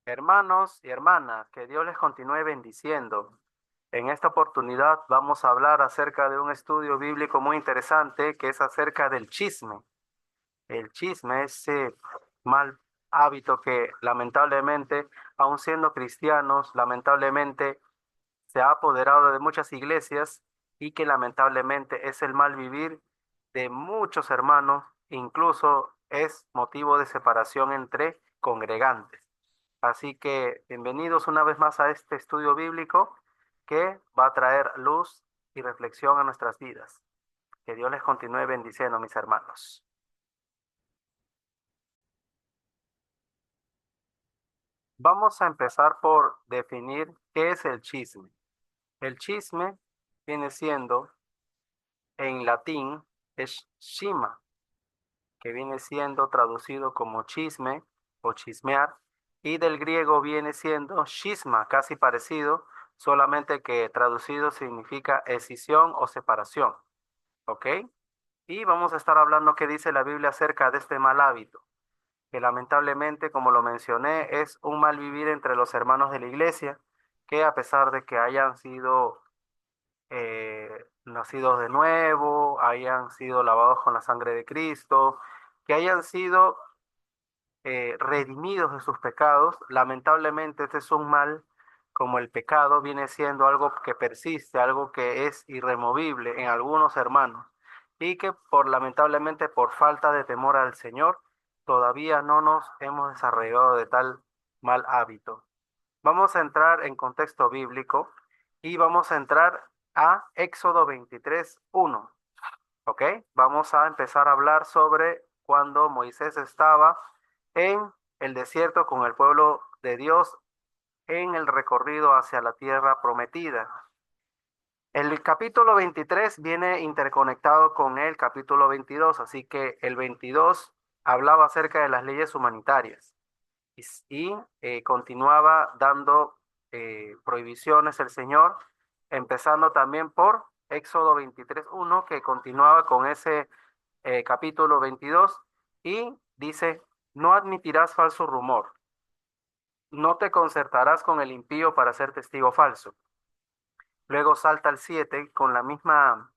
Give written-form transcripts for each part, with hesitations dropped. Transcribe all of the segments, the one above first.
Hermanos y hermanas, que Dios les continúe bendiciendo. En esta oportunidad vamos a hablar acerca de un estudio bíblico muy interesante que es acerca del chisme. El chisme, ese mal hábito que lamentablemente, aun siendo cristianos, lamentablemente se ha apoderado de muchas iglesias y que lamentablemente es el mal vivir de muchos hermanos, incluso es motivo de separación entre congregantes. Así que bienvenidos una vez más a este estudio bíblico que va a traer luz y reflexión a nuestras vidas. Que Dios les continúe bendiciendo, mis hermanos. Vamos a empezar por definir qué es el chisme. El chisme viene siendo, en latín, es shima, que viene siendo traducido como chisme o chismear, y del griego viene siendo schisma, casi parecido, solamente que traducido significa escisión o separación, ¿ok? Y vamos a estar hablando qué dice la Biblia acerca de este mal hábito, que lamentablemente, como lo mencioné, es un mal vivir entre los hermanos de la iglesia, que a pesar de que hayan sido nacidos de nuevo, hayan sido lavados con la sangre de Cristo, que hayan sido redimidos de sus pecados. Lamentablemente, este es un mal, como el pecado viene siendo algo que persiste, algo que es irremovible en algunos hermanos y que lamentablemente por falta de temor al Señor todavía no nos hemos desarrollado de tal mal hábito. Vamos a entrar en contexto bíblico y vamos a entrar a Éxodo 23:1. ¿Ok? Vamos a empezar a hablar sobre cuando Moisés estaba en el desierto con el pueblo de Dios en el recorrido hacia la tierra prometida. El capítulo 23 viene interconectado con el capítulo 22, así que el 22 hablaba acerca de las leyes humanitarias y continuaba dando prohibiciones el Señor, empezando también por Éxodo 23:1, que continuaba con ese capítulo 22 y dice, no admitirás falso rumor, no te concertarás con el impío para ser testigo falso. Luego salta el 7 con la misma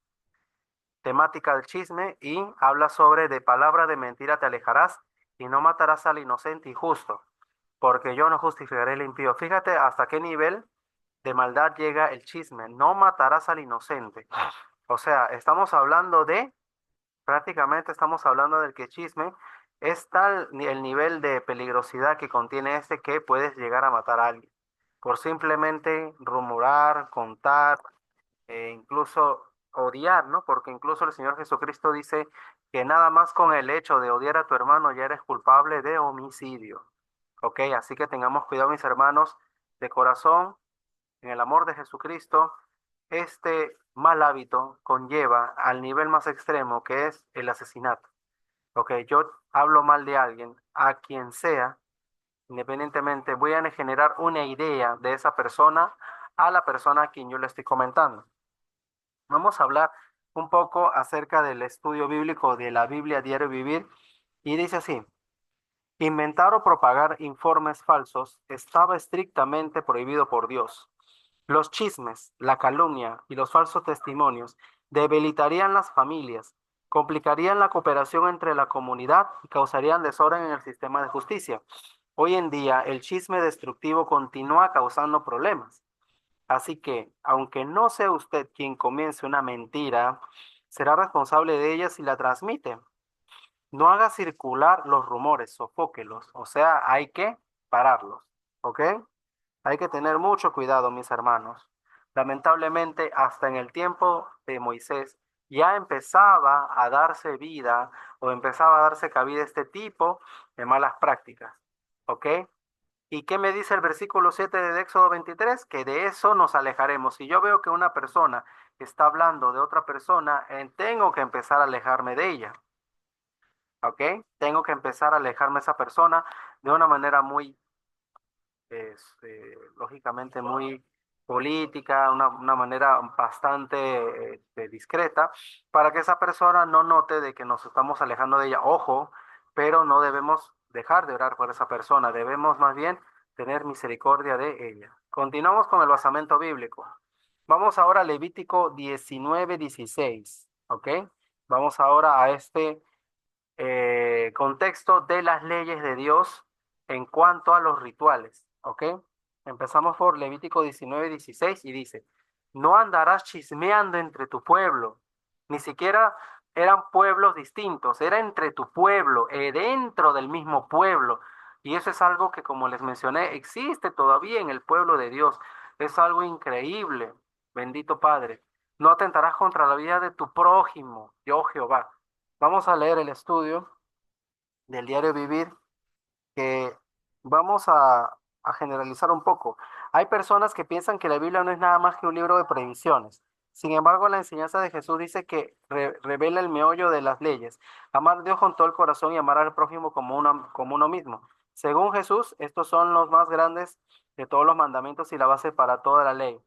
temática del chisme y habla sobre de palabra de mentira te alejarás y no matarás al inocente y justo, porque yo no justificaré el impío. Fíjate hasta qué nivel de maldad llega el chisme. No matarás al inocente. O sea, estamos hablando de, prácticamente estamos hablando del que chisme es tal el nivel de peligrosidad que contiene este que puedes llegar a matar a alguien por simplemente rumorar, contar, incluso odiar, ¿no? Porque incluso el Señor Jesucristo dice que nada más con el hecho de odiar a tu hermano ya eres culpable de homicidio. ¿Ok? Así que tengamos cuidado, mis hermanos, de corazón, en el amor de Jesucristo. Este mal hábito conlleva al nivel más extremo que es el asesinato. ¿Ok? Yo hablo mal de alguien, a quien sea, independientemente, voy a generar una idea de esa persona a la persona a quien yo le estoy comentando. Vamos a hablar un poco acerca del estudio bíblico de la Biblia Diario Vivir y dice así, inventar o propagar informes falsos estaba estrictamente prohibido por Dios. Los chismes, la calumnia y los falsos testimonios debilitarían las familias, complicarían la cooperación entre la comunidad y causarían desorden en el sistema de justicia. Hoy en día, el chisme destructivo continúa causando problemas. Así que, aunque no sea usted quien comience una mentira, será responsable de ella si la transmite. No haga circular los rumores, sofóquelos, o sea, hay que pararlos, ¿ok? Hay que tener mucho cuidado, mis hermanos. Lamentablemente, hasta en el tiempo de Moisés ya empezaba a darse vida o empezaba a darse cabida este tipo de malas prácticas, ¿ok? ¿Y qué me dice el versículo 7 de Éxodo 23? Que de eso nos alejaremos. Si yo veo que una persona está hablando de otra persona, tengo que empezar a alejarme de ella. ¿Ok? Tengo que empezar a alejarme de esa persona de una manera muy, lógicamente, muy política, una manera bastante discreta, para que esa persona no note de que nos estamos alejando de ella. Ojo, pero no debemos dejar de orar por esa persona. Debemos más bien tener misericordia de ella. Continuamos con el basamento bíblico. Vamos ahora a Levítico 19:16, ¿ok? Vamos ahora a este contexto de las leyes de Dios en cuanto a los rituales, ¿ok? Empezamos por Levítico 19:16 y dice, no andarás chismeando entre tu pueblo, ni siquiera eran pueblos distintos, era entre tu pueblo, dentro del mismo pueblo. Y eso es algo que, como les mencioné, existe todavía en el pueblo de Dios. Es algo increíble, bendito Padre. No atentarás contra la vida de tu prójimo, yo Jehová. Vamos a leer el estudio del diario vivir que vamos a generalizar un poco. Hay personas que piensan que la Biblia no es nada más que un libro de prohibiciones. Sin embargo, la enseñanza de Jesús dice que revela el meollo de las leyes. Amar a Dios con todo el corazón y amar al prójimo como uno mismo. Según Jesús, estos son los más grandes de todos los mandamientos y la base para toda la ley.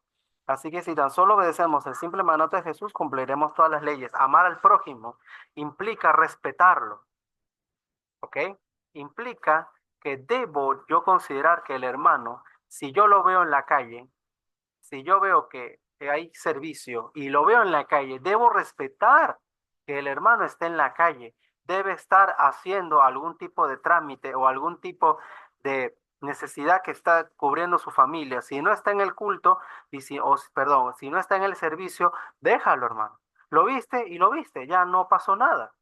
Así que si tan solo obedecemos el simple mandato de Jesús, cumpliremos todas las leyes. Amar al prójimo implica respetarlo, ¿ok? Implica que debo yo considerar que el hermano, si yo lo veo en la calle, si yo veo que hay servicio y lo veo en la calle, debo respetar que el hermano esté en la calle, debe estar haciendo algún tipo de trámite o algún tipo de necesidad que está cubriendo su familia. Si no está en el culto, perdón, si no está en el servicio, déjalo, hermano. Lo viste y lo viste, ya no pasó nada.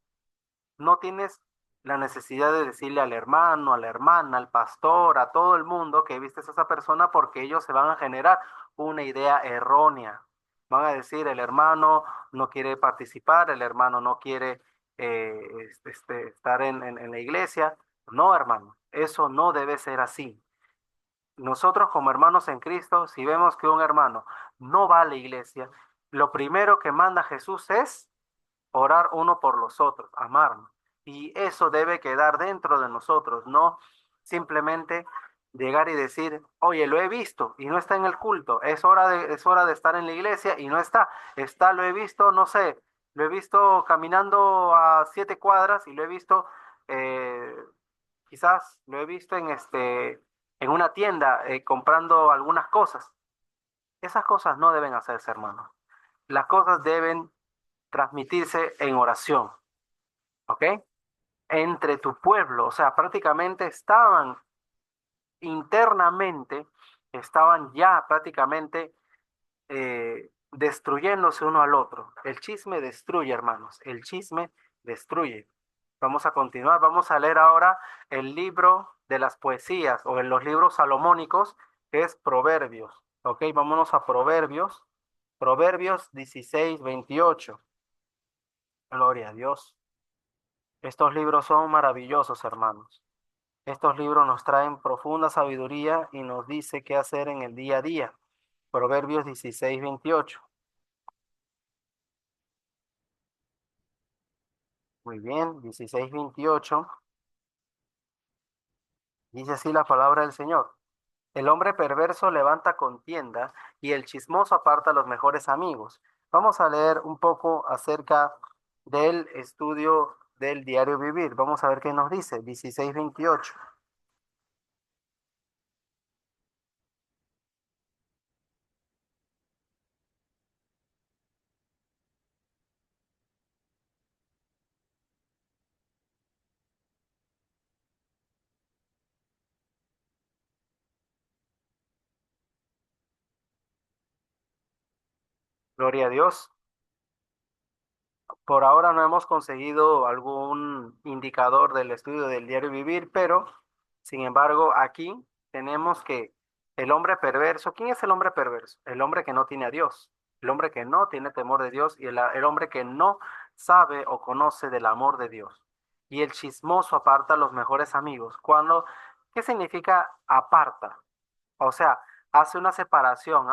No tienes la necesidad de decirle al hermano, a la hermana, al pastor, a todo el mundo que vistes a esa persona porque ellos se van a generar una idea errónea. Van a decir, el hermano no quiere participar, el hermano no quiere estar en la iglesia. No, hermano, eso no debe ser así. Nosotros como hermanos en Cristo, si vemos que un hermano no va a la iglesia, lo primero que manda Jesús es orar uno por los otros, amarnos. Y eso debe quedar dentro de nosotros, no simplemente llegar y decir, oye, lo he visto y no está en el culto, es hora de estar en la iglesia y no está, lo he visto, no sé, lo he visto caminando a 7 cuadras y lo he visto, eh, quizás lo he visto en una tienda comprando algunas cosas. Esas cosas no deben hacerse, hermano. Las cosas deben transmitirse en oración, ¿ok? Entre tu pueblo, o sea, prácticamente estaban internamente, estaban ya prácticamente destruyéndose uno al otro. El chisme destruye, hermanos, el chisme destruye. Vamos a continuar, vamos a leer ahora el libro de las poesías o en los libros salomónicos, que es Proverbios, ¿ok? Vámonos a Proverbios, Proverbios 16:28. Gloria a Dios. Estos libros son maravillosos, hermanos. Estos libros nos traen profunda sabiduría y nos dice qué hacer en el día a día. Proverbios 16:28. Muy bien, 16:28. Dice así la palabra del Señor. El hombre perverso levanta contienda y el chismoso aparta a los mejores amigos. Vamos a leer un poco acerca del estudio del diario vivir. Vamos a ver qué nos dice. 16:28. Gloria a Dios. Por ahora no hemos conseguido algún indicador del estudio del diario vivir, pero sin embargo aquí tenemos que el hombre perverso, ¿quién es el hombre perverso? El hombre que no tiene a Dios, el hombre que no tiene temor de Dios y el hombre que no sabe o conoce del amor de Dios. Y el chismoso aparta a los mejores amigos. ¿Qué significa aparta? O sea, hace una separación,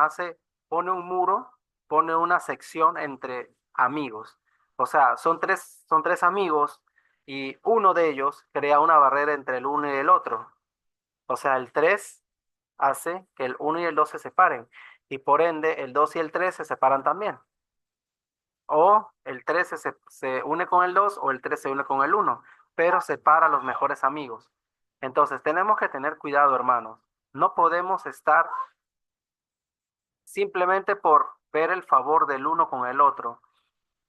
pone un muro, pone una sección entre amigos. O sea, son tres amigos y uno de ellos crea una barrera entre el uno y el otro. O sea, el 3 hace que el uno y el 2 se separen y por ende el 2 y el 3 se separan también. O el 3 se une con el 2 o el 3 se une con el uno, pero separa a los mejores amigos. Entonces, tenemos que tener cuidado, hermanos. No podemos estar simplemente por ver el favor del uno con el otro,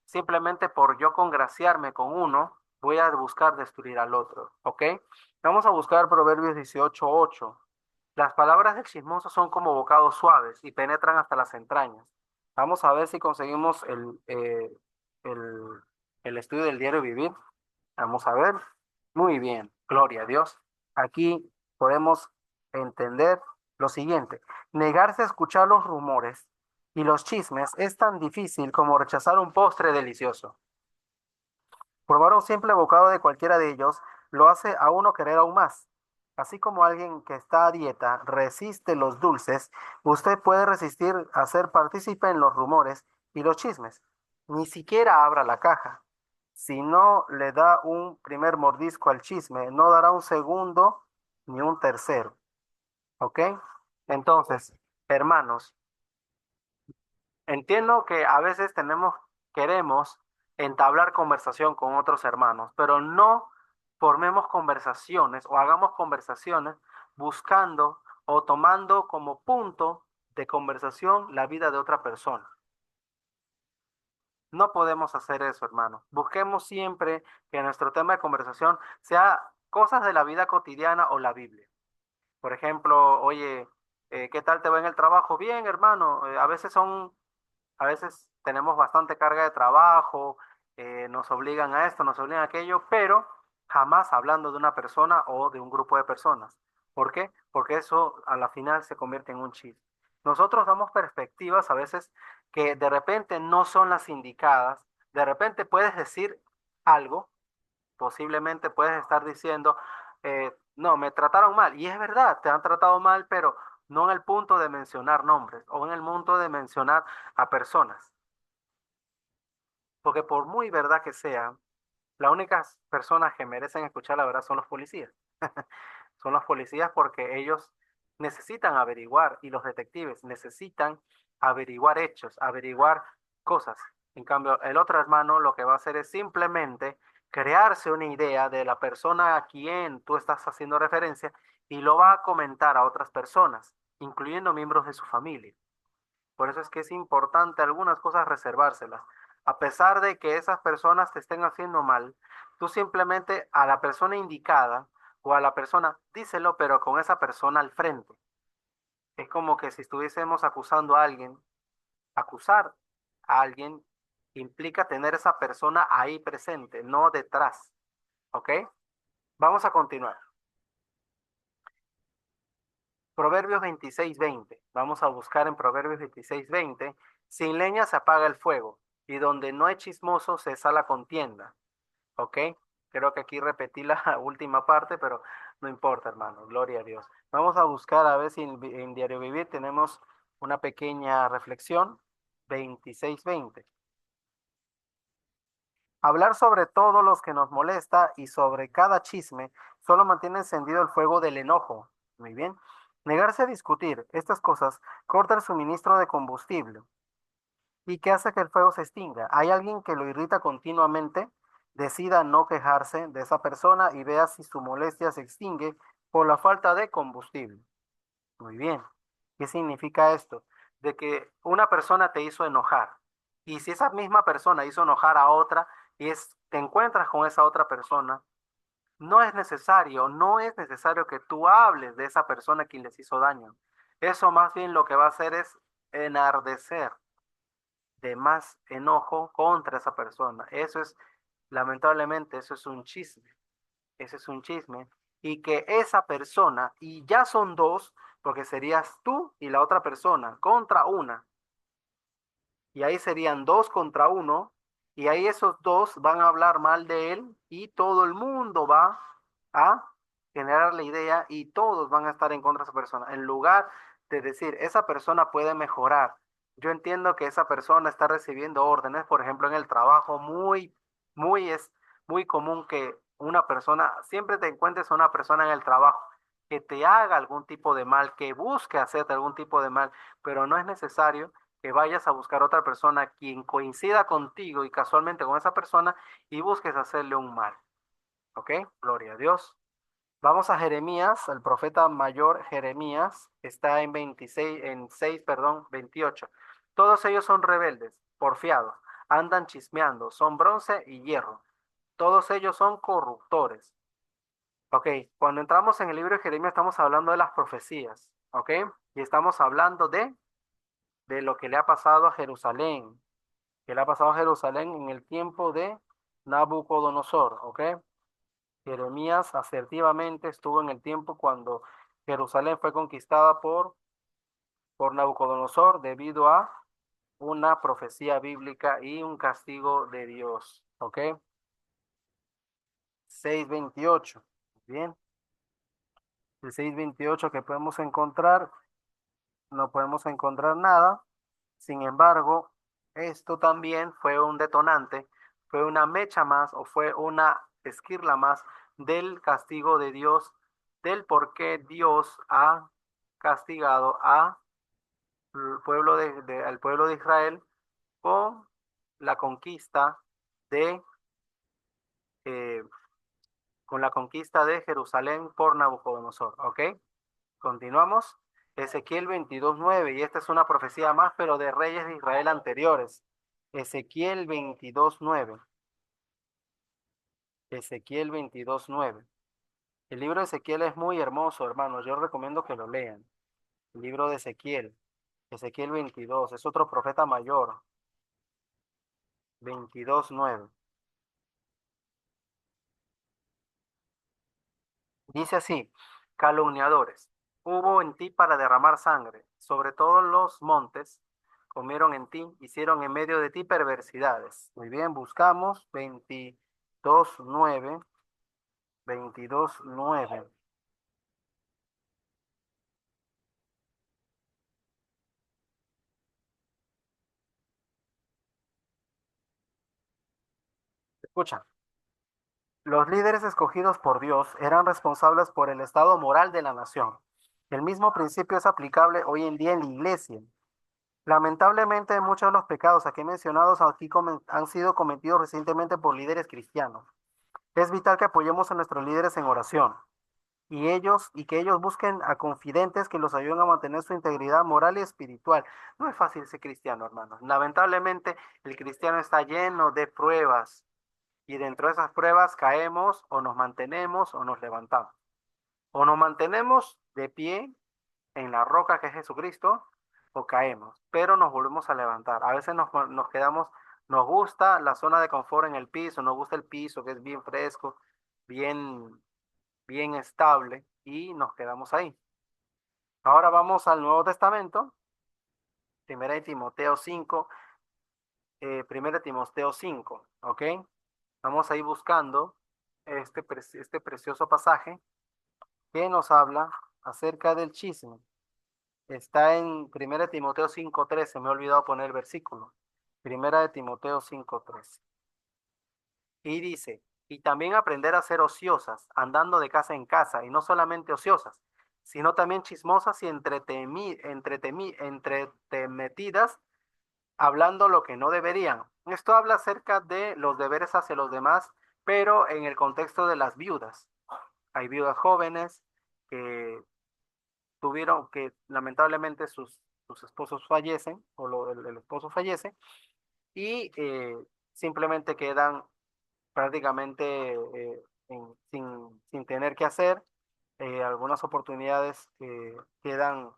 simplemente por yo congraciarme con uno, voy a buscar destruir al otro, ¿ok? Vamos a buscar Proverbios 18:8. Las palabras del chismoso son como bocados suaves y penetran hasta las entrañas. Vamos a ver si conseguimos el, el estudio del diario vivir. Vamos a ver. Muy bien, gloria a Dios. Aquí podemos entender lo siguiente. Negarse a escuchar los rumores y los chismes es tan difícil como rechazar un postre delicioso. Probar un simple bocado de cualquiera de ellos lo hace a uno querer aún más. Así como alguien que está a dieta resiste los dulces, usted puede resistir a ser partícipe en los rumores y los chismes. Ni siquiera abra la caja. Si no le da un primer mordisco al chisme, no dará un segundo ni un tercero. ¿Ok? Entonces, hermanos, entiendo que a veces queremos entablar conversación con otros hermanos, pero no formemos conversaciones o hagamos conversaciones buscando o tomando como punto de conversación la vida de otra persona. No podemos hacer eso, hermano. Busquemos siempre que nuestro tema de conversación sea cosas de la vida cotidiana o la Biblia. Por ejemplo, oye, ¿qué tal te va en el trabajo? Bien, hermano. A veces tenemos bastante carga de trabajo, nos obligan a esto, nos obligan a aquello, pero jamás hablando de una persona o de un grupo de personas. ¿Por qué? Porque eso a la final se convierte en un chiste. Nosotros damos perspectivas a veces que de repente no son las indicadas. De repente puedes decir algo, posiblemente puedes estar diciendo, no, me trataron mal. Y es verdad, te han tratado mal, pero no en el punto de mencionar nombres o en el punto de mencionar a personas. Porque por muy verdad que sea, las únicas personas que merecen escuchar la verdad son los policías. Son los policías porque ellos necesitan averiguar y los detectives necesitan averiguar hechos, averiguar cosas. En cambio, el otro hermano lo que va a hacer es simplemente crearse una idea de la persona a quien tú estás haciendo referencia y lo va a comentar a otras personas, incluyendo miembros de su familia. Por eso es que es importante algunas cosas reservárselas. A pesar de que esas personas te estén haciendo mal, tú simplemente a la persona indicada o a la persona, díselo, pero con esa persona al frente. Es como que si estuviésemos acusando a alguien, acusar a alguien implica tener esa persona ahí presente, no detrás. ¿Ok? Vamos a continuar. Proverbios 26:20. Vamos a buscar en Proverbios 26:20. Sin leña se apaga el fuego, y donde no hay chismoso cesa la contienda. ¿Ok? Creo que aquí repetí la última parte, pero no importa, hermano. Gloria a Dios. Vamos a buscar a ver si en Diario Vivir tenemos una pequeña reflexión. 26:20. Hablar sobre todos los que nos molesta y sobre cada chisme solo mantiene encendido el fuego del enojo. Muy bien. Negarse a discutir estas cosas corta el suministro de combustible y que hace que el fuego se extinga. Hay alguien que lo irrita continuamente, decida no quejarse de esa persona y vea si su molestia se extingue por la falta de combustible. Muy bien. ¿Qué significa esto? De que una persona te hizo enojar. Y si esa misma persona hizo enojar a otra te encuentras con esa otra persona, no es necesario que tú hables de esa persona quien les hizo daño. Eso más bien lo que va a hacer es enardecer de más enojo contra esa persona. Lamentablemente, eso es un chisme. Ese es un chisme. Y que esa persona, y ya son dos, porque serías tú y la otra persona contra una, y ahí serían dos contra uno, y ahí esos dos van a hablar mal de él, y todo el mundo va a generar la idea, y todos van a estar en contra de esa persona. En lugar de decir, esa persona puede mejorar. Yo entiendo que esa persona está recibiendo órdenes, por ejemplo, en el trabajo, es muy común que una persona, siempre te encuentres a una persona en el trabajo que te haga algún tipo de mal, que busque hacerte algún tipo de mal, pero no es necesario que vayas a buscar otra persona quien coincida contigo y casualmente con esa persona y busques hacerle un mal. ¿Ok? Gloria a Dios. Vamos a Jeremías, el profeta mayor Jeremías, está en 26, en 6, perdón, 28. Todos ellos son rebeldes, porfiados, andan chismeando, son bronce y hierro. Todos ellos son corruptores. Ok, cuando entramos en el libro de Jeremías estamos hablando de las profecías, ok, y estamos hablando de lo que le ha pasado a Jerusalén, que le ha pasado a Jerusalén en el tiempo de Nabucodonosor, ok. Jeremías asertivamente estuvo en el tiempo cuando Jerusalén fue conquistada por Nabucodonosor debido a una profecía bíblica y un castigo de Dios. ¿Ok? 6:28. Bien. El 6:28 que podemos encontrar, no podemos encontrar nada. Sin embargo, esto también fue un detonante, fue una mecha más o fue una esquirla más del castigo de Dios, del por qué Dios ha castigado a al pueblo de Israel con la conquista de, eh, con la conquista de Jerusalén por Nabucodonosor. ¿Ok? Continuamos. Ezequiel 22:9, y esta es una profecía más, pero de reyes de Israel anteriores. Ezequiel 22:9. Ezequiel 22:9. El libro de Ezequiel es muy hermoso, hermanos. Yo recomiendo que lo lean. El libro de Ezequiel. Ezequiel 22. Es otro profeta mayor. 22:9. Dice así, calumniadores, hubo en ti para derramar sangre, sobre todos los montes comieron en ti, hicieron en medio de ti perversidades. Muy bien, buscamos 22:9, 22:9. Escucha, los líderes escogidos por Dios eran responsables por el estado moral de la nación. El mismo principio es aplicable hoy en día en la iglesia. Lamentablemente, muchos de los pecados aquí mencionados han sido cometidos recientemente por líderes cristianos. Es vital que apoyemos a nuestros líderes en oración y que ellos busquen a confidentes que los ayuden a mantener su integridad moral y espiritual. No es fácil ser cristiano, hermanos. Lamentablemente, el cristiano está lleno de pruebas y dentro de esas pruebas caemos o nos mantenemos o nos levantamos. O nos mantenemos de pie en la roca que es Jesucristo o caemos, pero nos volvemos a levantar. A veces nos quedamos, nos gusta la zona de confort en el piso, nos gusta el piso que es bien fresco, bien, bien estable y nos quedamos ahí. Ahora vamos al Nuevo Testamento, Primera de Timoteo 5, Primera de Timoteo 5, ¿ok? Vamos a ir buscando este precioso pasaje que nos habla acerca del chisme. Está en Primera de Timoteo 5:13, me he olvidado poner el versículo. Primera de Timoteo 5:13. Y dice, y también aprender a ser ociosas, andando de casa en casa, y no solamente ociosas, sino también chismosas y entretemetidas, hablando lo que no deberían. Esto habla acerca de los deberes hacia los demás, pero en el contexto de las viudas. Hay viudas jóvenes que tuvieron que lamentablemente sus esposos fallecen el esposo fallece y simplemente quedan prácticamente sin tener que hacer. Algunas oportunidades quedan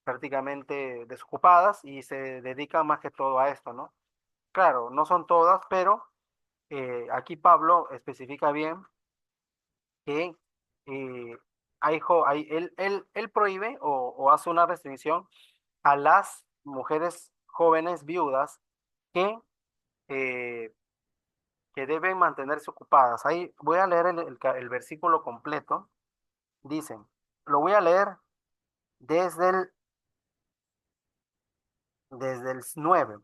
prácticamente desocupadas y se dedican más que todo a esto, ¿no? Claro, no son todas, pero aquí Pablo especifica bien que él prohíbe o hace una restricción a las mujeres jóvenes viudas que, eh, que deben mantenerse ocupadas. Ahí voy a leer el versículo completo. Dicen, lo voy a leer desde desde el 9.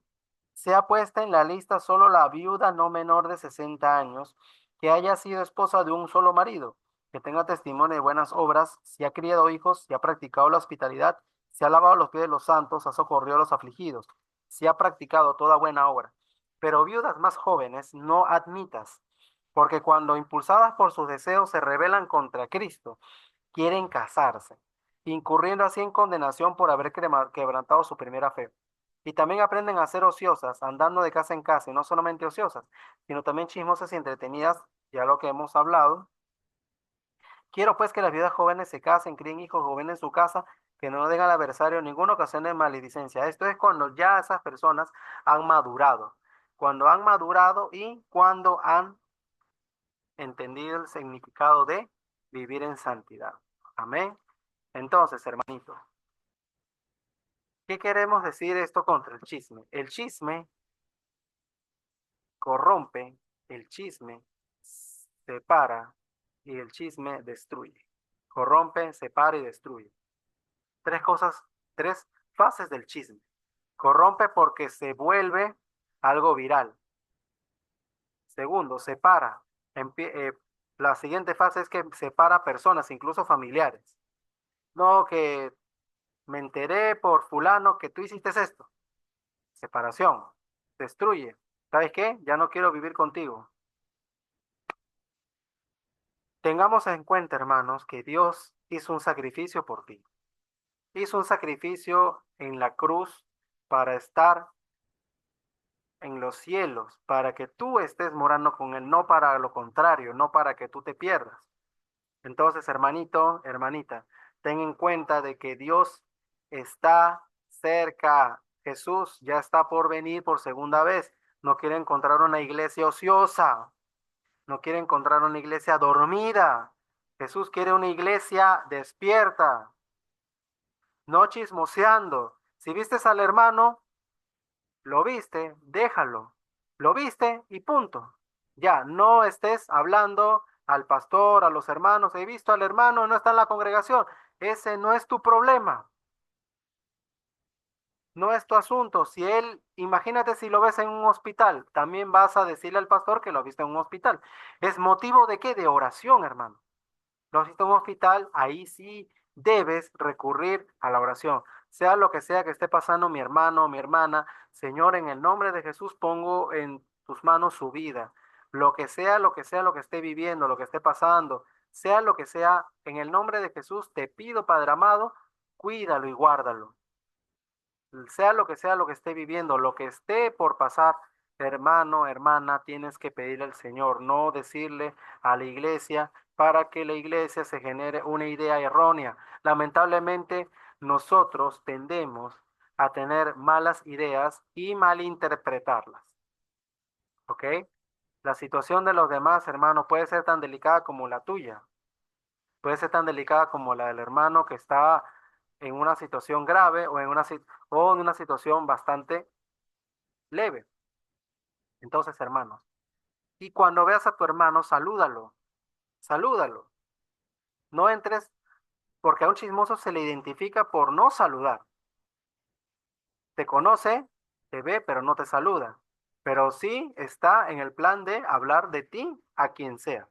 Sea puesta en la lista solo la viuda no menor de 60 años que haya sido esposa de un solo marido, que tenga testimonio de buenas obras, si ha criado hijos, si ha practicado la hospitalidad, si ha lavado los pies de los santos, ha socorrido a los afligidos, si ha practicado toda buena obra. Pero viudas más jóvenes no admitas, Porque cuando impulsadas por sus deseos se rebelan contra Cristo, quieren casarse, incurriendo así en condenación por haber quebrantado su primera fe. Y también aprenden a ser ociosas, andando de casa en casa, y no solamente ociosas, sino también chismosas y entretenidas, ya lo que hemos hablado. Quiero pues que las viudas jóvenes se casen, críen hijos, jóvenes en su casa, que no den al adversario ninguna ocasión de maledicencia. Esto es cuando ya esas personas han madurado, cuando han madurado y cuando han entendido el significado de vivir en santidad. Amén. Entonces, hermanito, ¿qué queremos decir esto contra el chisme? El chisme corrompe, el chisme separa y el chisme destruye. Corrompe, separa y destruye. Tres cosas, tres fases del chisme. Corrompe porque se vuelve algo viral. Segundo, separa. La siguiente fase es que separa personas, incluso familiares. No, que me enteré por fulano que tú hiciste esto. Separación. Destruye. ¿Sabes qué? Ya no quiero vivir contigo. Tengamos en cuenta, hermanos, que Dios hizo un sacrificio por ti. Hizo un sacrificio en la cruz para estar en los cielos, para que tú estés morando con Él, no para lo contrario, no para que tú te pierdas. Entonces, hermanito, hermanita, ten en cuenta de que Dios está cerca. Jesús ya está por venir por segunda vez. No quiere encontrar una iglesia ociosa, no quiere encontrar una iglesia dormida. Jesús quiere una iglesia despierta, no chismoseando. Si vistes al hermano, lo viste, déjalo. Lo viste y punto. Ya, no estés hablando al pastor, a los hermanos. He visto al hermano, no está en la congregación. Ese no es tu problema. No es tu asunto. Si él, imagínate si lo ves en un hospital, también vas a decirle al pastor que lo viste en un hospital. ¿Es motivo de qué? De oración, hermano. Lo has visto en un hospital, ahí sí debes recurrir a la oración. Sea lo que sea que esté pasando mi hermano o mi hermana, Señor, en el nombre de Jesús pongo en tus manos su vida. Lo que sea, lo que esté viviendo, lo que esté pasando, sea lo que sea, en el nombre de Jesús te pido, Padre amado, cuídalo y guárdalo. Sea lo que esté viviendo, lo que esté por pasar, hermano, hermana, tienes que pedirle al Señor, no decirle a la iglesia para que la iglesia se genere una idea errónea. Lamentablemente, nosotros tendemos a tener malas ideas y malinterpretarlas, ¿ok? La situación de los demás, hermano, puede ser tan delicada como la tuya, puede ser tan delicada como la del hermano que está en una situación grave o en una situación bastante leve. Entonces, hermanos, y cuando veas a tu hermano, salúdalo, salúdalo. No entres, porque a un chismoso se le identifica por no saludar. Te conoce, te ve, pero no te saluda. Pero sí está en el plan de hablar de ti a quien sea.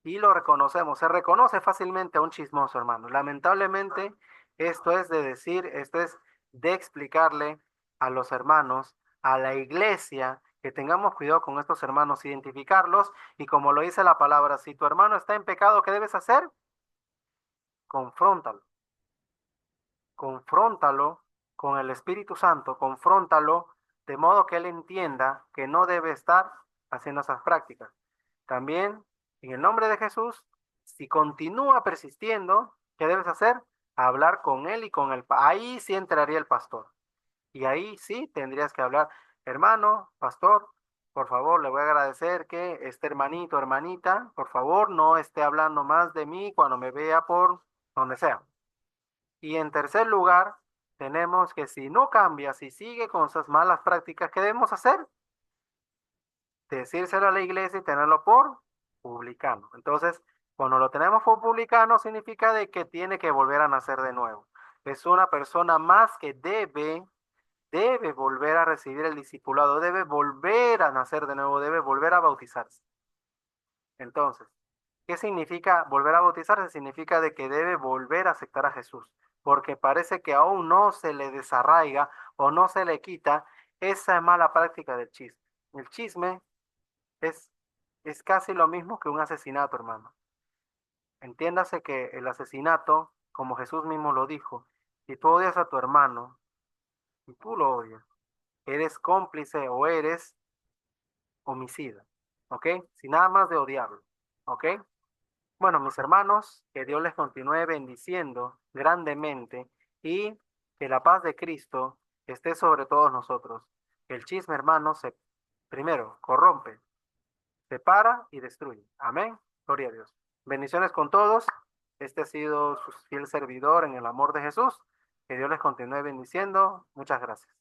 Y lo reconocemos, se reconoce fácilmente a un chismoso, hermano. Lamentablemente, esto es de decir, esto es de explicarle a los hermanos, a la iglesia, que tengamos cuidado con estos hermanos, identificarlos y como lo dice la palabra, si tu hermano está en pecado, ¿qué debes hacer? Confróntalo, confróntalo con el Espíritu Santo, confróntalo de modo que él entienda que no debe estar haciendo esas prácticas. También, en el nombre de Jesús, si continúa persistiendo, ¿qué debes hacer? Hablar con él y con ahí sí entraría el pastor. Y ahí sí tendrías que hablar, hermano, pastor, por favor, le voy a agradecer que este hermanito, hermanita, por favor, no esté hablando más de mí cuando me vea por donde sea. Y en tercer lugar, tenemos que si no cambia, si sigue con esas malas prácticas, ¿qué debemos hacer? Decírselo a la iglesia y tenerlo por publicano. Entonces, cuando lo tenemos por publicano, significa de que tiene que volver a nacer de nuevo. Es una persona más que debe volver a recibir el discipulado, debe volver a nacer de nuevo, debe volver a bautizarse. Entonces, ¿qué significa volver a bautizarse? Significa de que debe volver a aceptar a Jesús, porque parece que aún no se le desarraiga o no se le quita esa mala práctica del chisme. El chisme es Es casi lo mismo que un asesinato, hermano. Entiéndase que el asesinato, como Jesús mismo lo dijo, si tú odias a tu hermano y tú lo odias, eres cómplice o eres homicida, ¿ok? Sin nada más de odiarlo, ¿ok? Bueno, mis hermanos, que Dios les continúe bendiciendo grandemente y que la paz de Cristo esté sobre todos nosotros. El chisme, hermano, primero corrompe, separa y destruye. Amén. Gloria a Dios. Bendiciones con todos. Este ha sido su fiel servidor en el amor de Jesús. Que Dios les continúe bendiciendo. Muchas gracias.